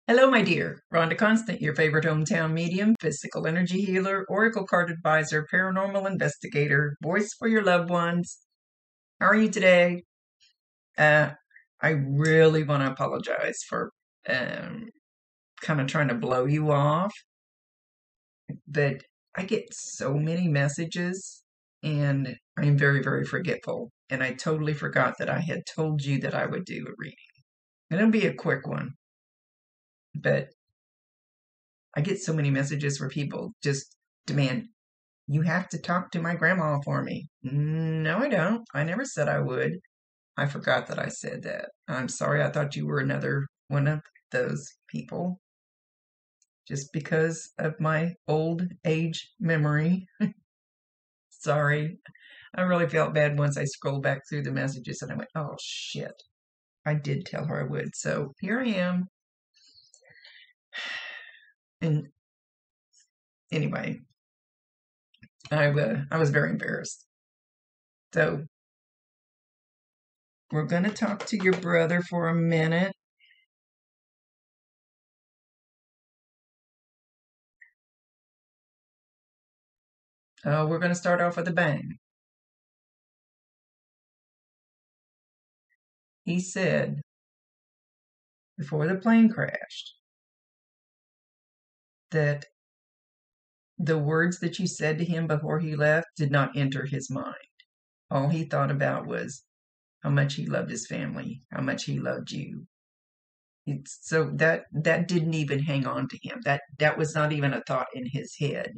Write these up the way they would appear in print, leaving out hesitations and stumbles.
Hello, my dear. Rhonda Constant, your favorite hometown medium, physical energy healer, oracle card advisor, paranormal investigator, voice for your loved ones. How are you today? Uh, I really want to apologize for kind of trying to blow you off, but I get so many messages and I'm very, very forgetful. And I totally forgot that I had told you that I would do a reading. And it'll be a quick one, but I get so many messages where people just demand, you have to talk to my grandma for me. No, I don't. I never said I would. I forgot that I said that. I'm sorry. I thought you were another one of those people. Just because of my old age memory. Sorry. I really felt bad once I scrolled back through the messages and I went, oh shit. I did tell her I would. So here I am. And anyway, I was very embarrassed. So we're going to talk to your brother for a minute. We're going to start off with a bang. He said, before the plane crashed, that the words that you said to him before he left did not enter his mind. All he thought about was how much he loved his family, how much he loved you. So that didn't even hang on to him. That was not even a thought in his head.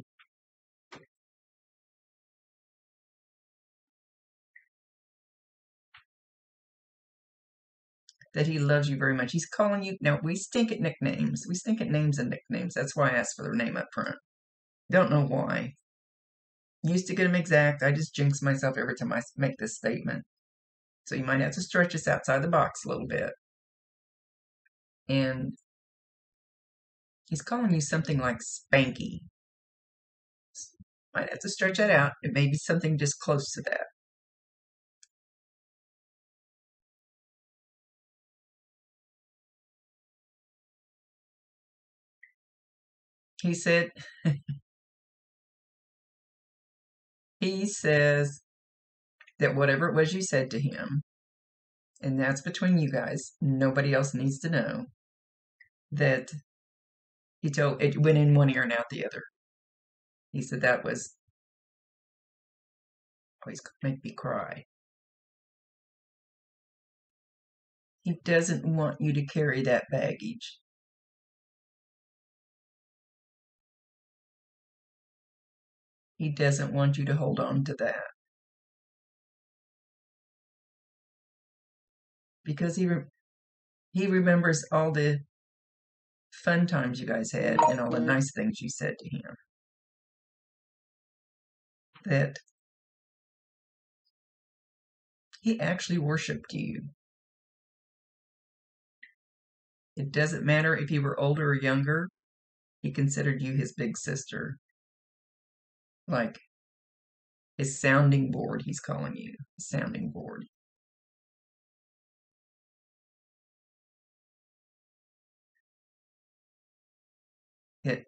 That he loves you very much. He's calling you. Now, we stink at nicknames. We stink at names and nicknames. That's why I asked for their name up front. Don't know why. Used to get them exact. I just jinx myself every time I make this statement. So you might have to stretch this outside the box a little bit. And he's calling you something like Spanky. Might have to stretch that out. It may be something just close to that. He said, he says that whatever it was you said to him, and that's between you guys, nobody else needs to know, that he told, it went in one ear and out the other. He said that was always going to make me cry. He doesn't want you to carry that baggage. He doesn't want you to hold on to that. Because he remembers all the fun times you guys had and all the nice things you said to him. That he actually worshiped you. It doesn't matter if you were older or younger. He considered you his big sister. Like his sounding board, he's calling you. His sounding board. It,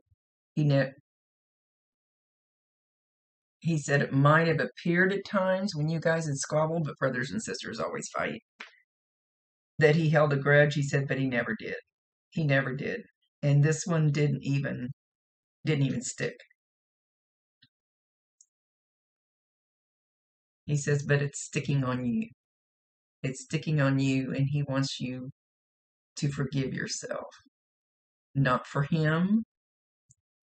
he said it might have appeared at times when you guys had squabbled, but brothers and sisters always fight. That he held a grudge, he said, but he never did. He never did. And this one didn't even stick. He says, but it's sticking on you. It's sticking on you, and he wants you to forgive yourself. Not for him.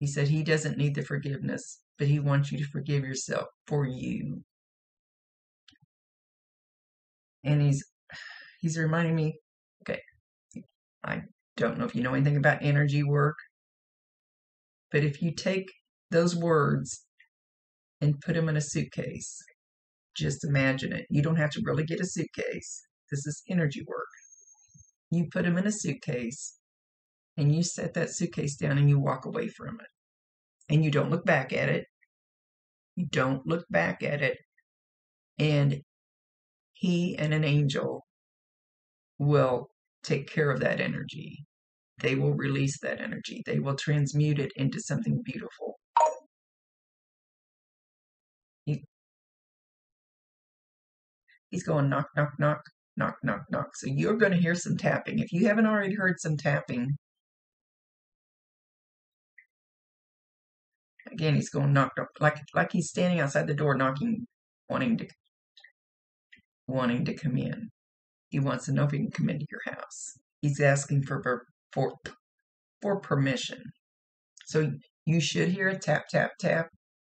He said he doesn't need the forgiveness, but he wants you to forgive yourself for you. And he's reminding me, okay, I don't know if you know anything about energy work, but if you take those words and put them in a suitcase, just imagine it. You don't have to really get a suitcase. This is energy work. You put them in a suitcase and you set that suitcase down and you walk away from it. And you don't look back at it. You don't look back at it. And he and an angel will take care of that energy. they will release that energy. They will transmute it into something beautiful. He's going knock, knock, knock, knock, knock, knock. So you're going to hear some tapping. If you haven't already heard some tapping, again, he's going knock, knock, like he's standing outside the door knocking, wanting to come in. He wants to know if he can come into your house. He's asking for permission. So you should hear a tap, tap, tap.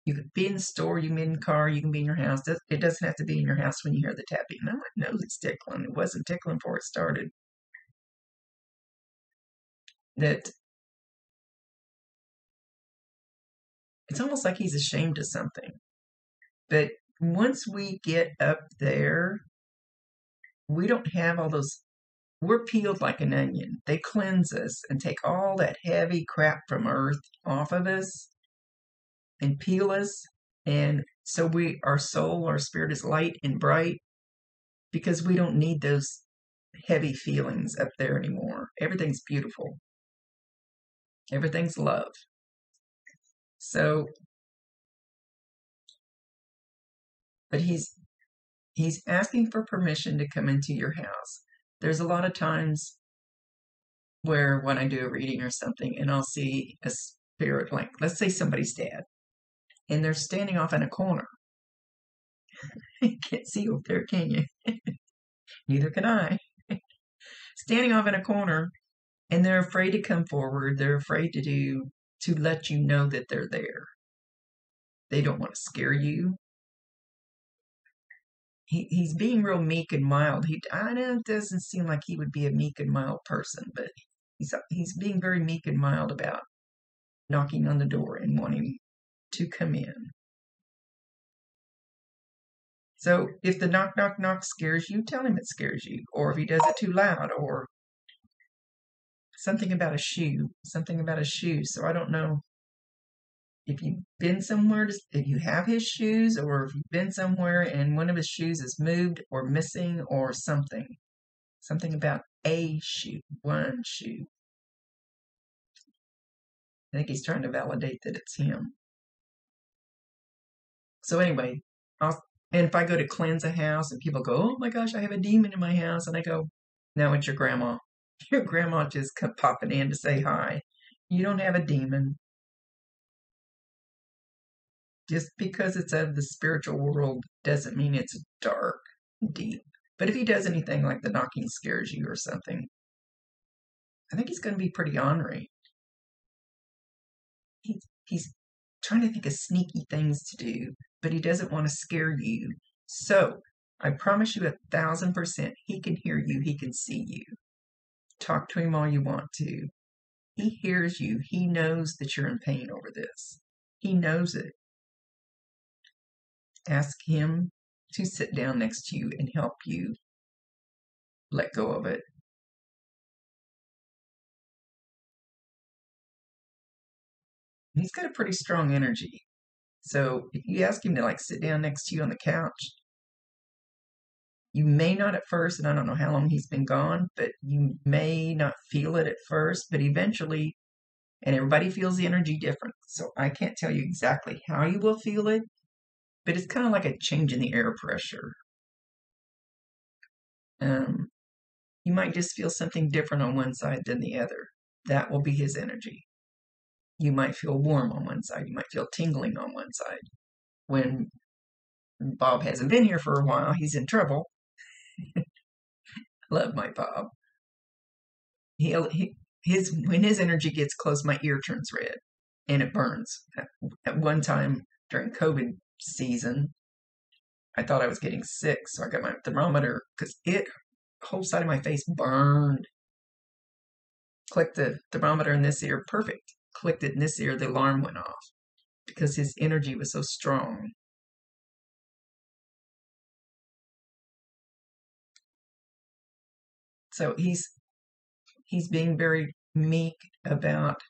You could be in the store, you can be in the car, you can be in your house. It doesn't have to be in your house when you hear the tapping. No, my nose is tickling. It wasn't tickling before it started. That it's almost like he's ashamed of something. But once we get up there, we don't have all those. We're peeled like an onion. They cleanse us and take all that heavy crap from earth off of us and peel us. And so our soul, our spirit is light and bright because we don't need those heavy feelings up there anymore. Everything's beautiful. Everything's love. So, but he's asking for permission to come into your house. There's a lot of times where when I do a reading or something and I'll see a spirit, like let's say somebody's dead, and they're standing off in a corner. You can't see over there, can you? Neither can I. Standing off in a corner, and they're afraid to come forward. They're afraid to let you know that they're there. They don't want to scare you. He's being real meek and mild. I know it doesn't seem like he would be a meek and mild person, but he's being very meek and mild about knocking on the door and wanting to come in. So if the knock, knock, knock scares you, tell him it scares you. Or if he does it too loud, or something about a shoe. So I don't know if you've been somewhere, if you have his shoes, or if you've been somewhere and one of his shoes is moved or missing or something. Something about a shoe, one shoe. I think he's trying to validate that it's him. So anyway, and if I go to cleanse a house and people go, oh my gosh, I have a demon in my house. And I go, no, it's your grandma. Your grandma just kept popping in to say hi. You don't have a demon. Just because it's out of the spiritual world doesn't mean it's dark, deep. But if he does anything like the knocking scares you or something, I think he's going to be pretty ornery. He's trying to think of sneaky things to do, but he doesn't want to scare you. So I promise you 1,000%, he can hear you, he can see you. Talk to him all you want to. He hears you. He knows that you're in pain over this. He knows it. Ask him to sit down next to you and help you let go of it. He's got a pretty strong energy. So if you ask him to sit down next to you on the couch, you may not at first, and I don't know how long he's been gone, but you may not feel it at first, but eventually, and everybody feels the energy different. So I can't tell you exactly how you will feel it, but it's kind of like a change in the air pressure. You might just feel something different on one side than the other. That will be his energy. You might feel warm on one side. You might feel tingling on one side. When Bob hasn't been here for a while, he's in trouble. Love my Bob. When his energy gets close, my ear turns red and it burns. At one time during COVID season, I thought I was getting sick, so I got my thermometer because the whole side of my face burned. Clicked the thermometer in this ear, perfect. Clicked it in this ear, the alarm went off because his energy was so strong. So he's being very meek about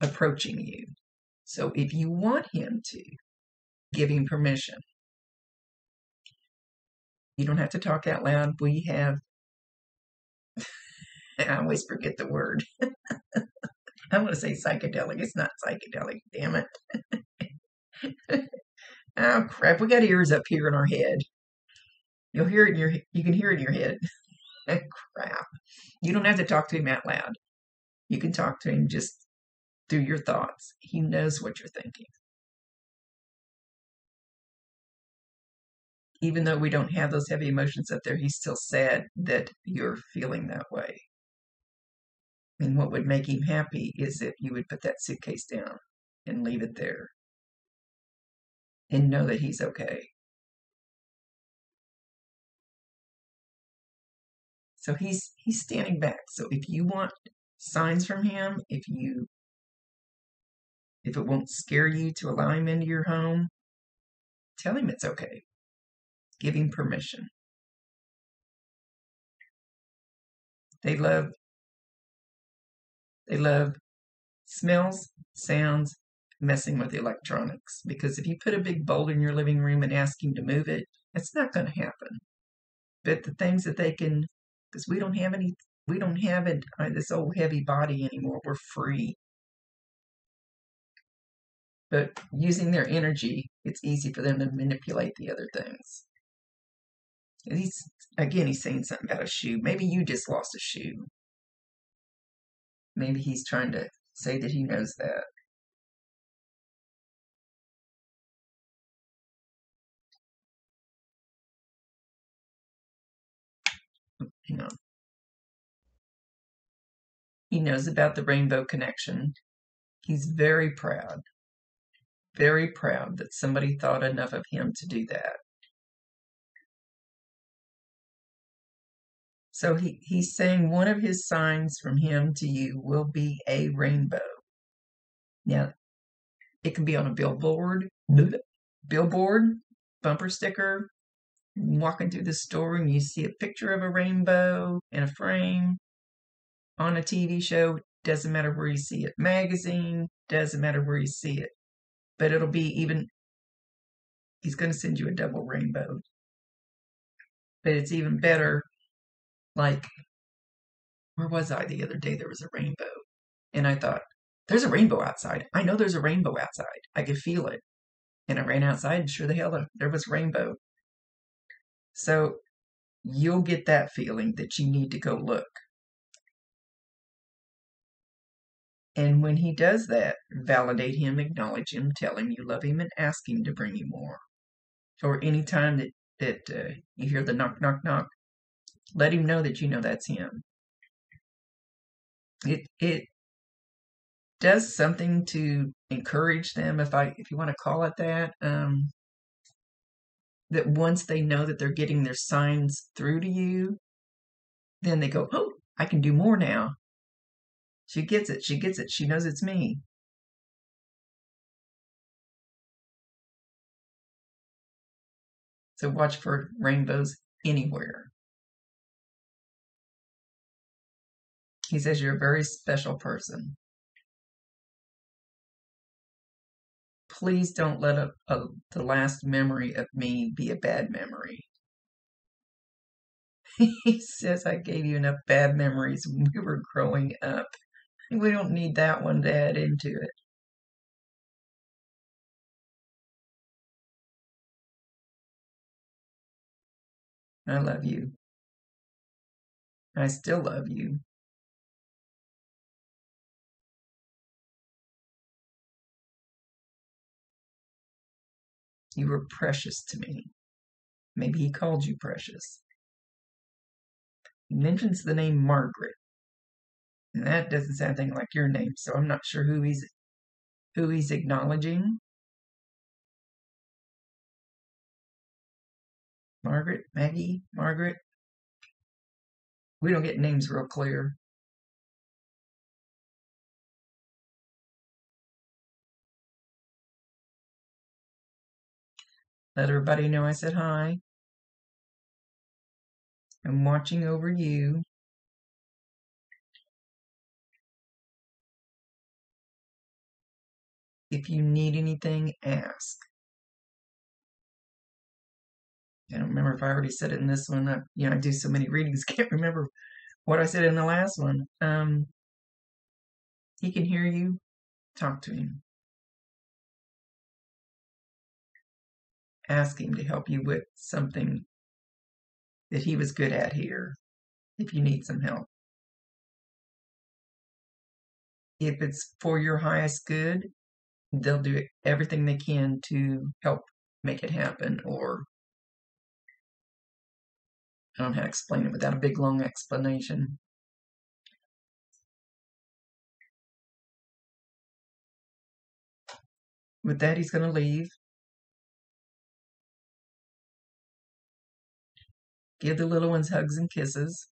approaching you. So if you want him to, give him permission. You don't have to talk out loud. We have I always forget the word. I want to say psychedelic. It's not psychedelic, damn it. Oh crap, we got ears up here in our head. You'll hear it in your you can hear it in your head. Crap. You don't have to talk to him out loud. You can talk to him just through your thoughts. He knows what you're thinking. Even though we don't have those heavy emotions up there, he's still sad that you're feeling that way. And what would make him happy is if you would put that suitcase down and leave it there and know that he's okay. So he's standing back. So if you want signs from him, if it won't scare you to allow him into your home, tell him it's okay. Give him permission. They love smells, sounds, messing with electronics. Because if you put a big boulder in your living room and ask him to move it, it's not going to happen. But the things that they can, because we don't have this old heavy body anymore. We're free. But using their energy, it's easy for them to manipulate the other things. And he's saying something about a shoe. Maybe you just lost a shoe. Maybe he's trying to say that he knows that. Hang on. He knows about the rainbow connection. He's very proud that somebody thought enough of him to do that. So he's saying one of his signs from him to you will be a rainbow. Now, it can be on a billboard, bumper sticker. Walking through the store and you see a picture of a rainbow in a frame on a TV show. Doesn't matter where you see it. Magazine, doesn't matter where you see it. But it'll be he's going to send you a double rainbow. But it's even better, like, where was I the other day? There was a rainbow. And I thought, there's a rainbow outside. I know there's a rainbow outside. I could feel it. And I ran outside and sure the hell there was rainbow. So you'll get that feeling that you need to go look. And when he does that, validate him, acknowledge him, tell him you love him, and ask him to bring you more. Or any time that you hear the knock, knock, knock, let him know that you know that's him. It does something to encourage them, if you want to call it that. That once they know that they're getting their signs through to you, then they go, oh, I can do more now. She gets it. She gets it. She knows it's me. So watch for rainbows anywhere. He says you're a very special person. Please don't let the last memory of me be a bad memory. He says I gave you enough bad memories when we were growing up. We don't need that one to add into it. I love you. I still love you. You were precious to me. Maybe he called you precious. He mentions the name Margaret. And that doesn't sound anything like your name, so I'm not sure who he's acknowledging. Margaret, Maggie, Margaret. We don't get names real clear. Let everybody know I said hi. I'm watching over you. If you need anything, ask. I don't remember if I already said it in this one. I do so many readings, can't remember what I said in the last one. He can hear you. Talk to him. Ask him to help you with something that he was good at here if you need some help. If it's for your highest good, they'll do everything they can to help make it happen, or I don't know how to explain it without a big long explanation. With that, he's going to leave. Give the little ones hugs and kisses.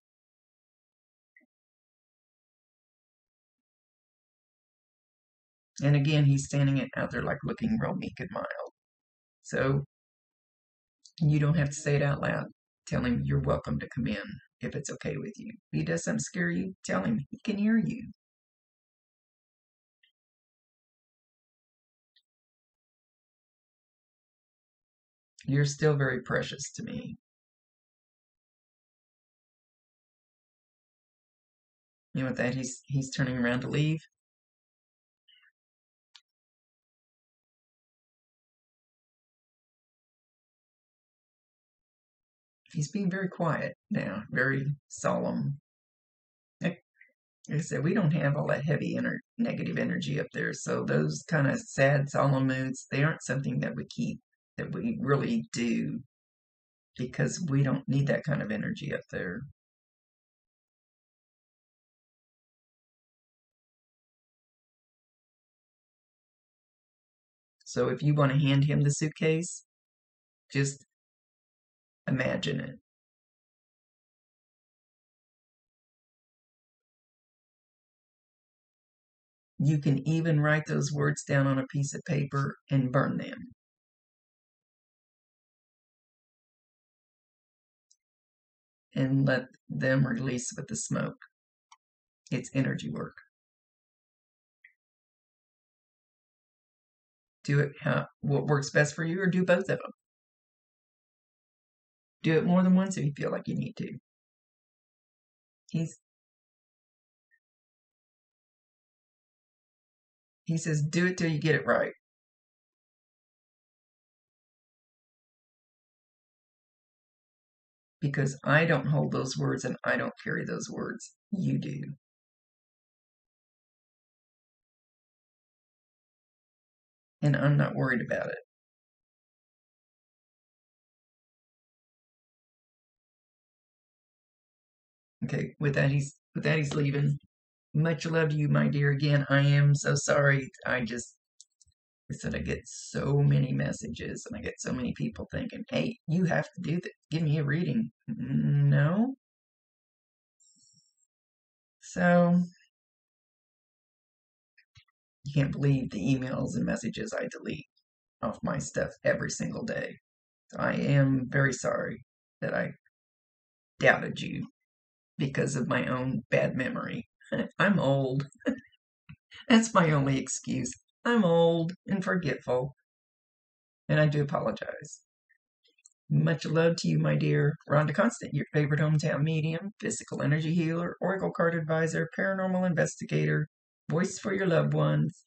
And again, he's standing out there like looking real meek and mild. So you don't have to say it out loud. Tell him you're welcome to come in if it's okay with you. If he does something scare you, tell him he can hear you. You're still very precious to me. And with that, he's turning around to leave. He's being very quiet now, very solemn. Like I said, we don't have all that heavy negative energy up there, so those kind of sad, solemn moods, they aren't something that we keep, that we really do, because we don't need that kind of energy up there. So if you want to hand him the suitcase, just imagine it. You can even write those words down on a piece of paper and burn them. And let them release with the smoke. It's energy work. Do it what works best for you, or do both of them. Do it more than once if you feel like you need to. He says, do it till you get it right. Because I don't hold those words and I don't carry those words. You do. And I'm not worried about it. Okay, with that he's leaving. Much love to you, my dear. Again, I am so sorry. I said I get so many messages and I get so many people thinking, hey, you have to do that. Give me a reading. No. So you can't believe the emails and messages I delete off my stuff every single day. So I am very sorry that I doubted you because of my own bad memory. I'm old. That's my only excuse. I'm old and forgetful, and I do apologize. Much love to you, my dear. Rhonda Constant, your favorite hometown medium, physical energy healer, oracle card advisor, paranormal investigator, voice for your loved ones.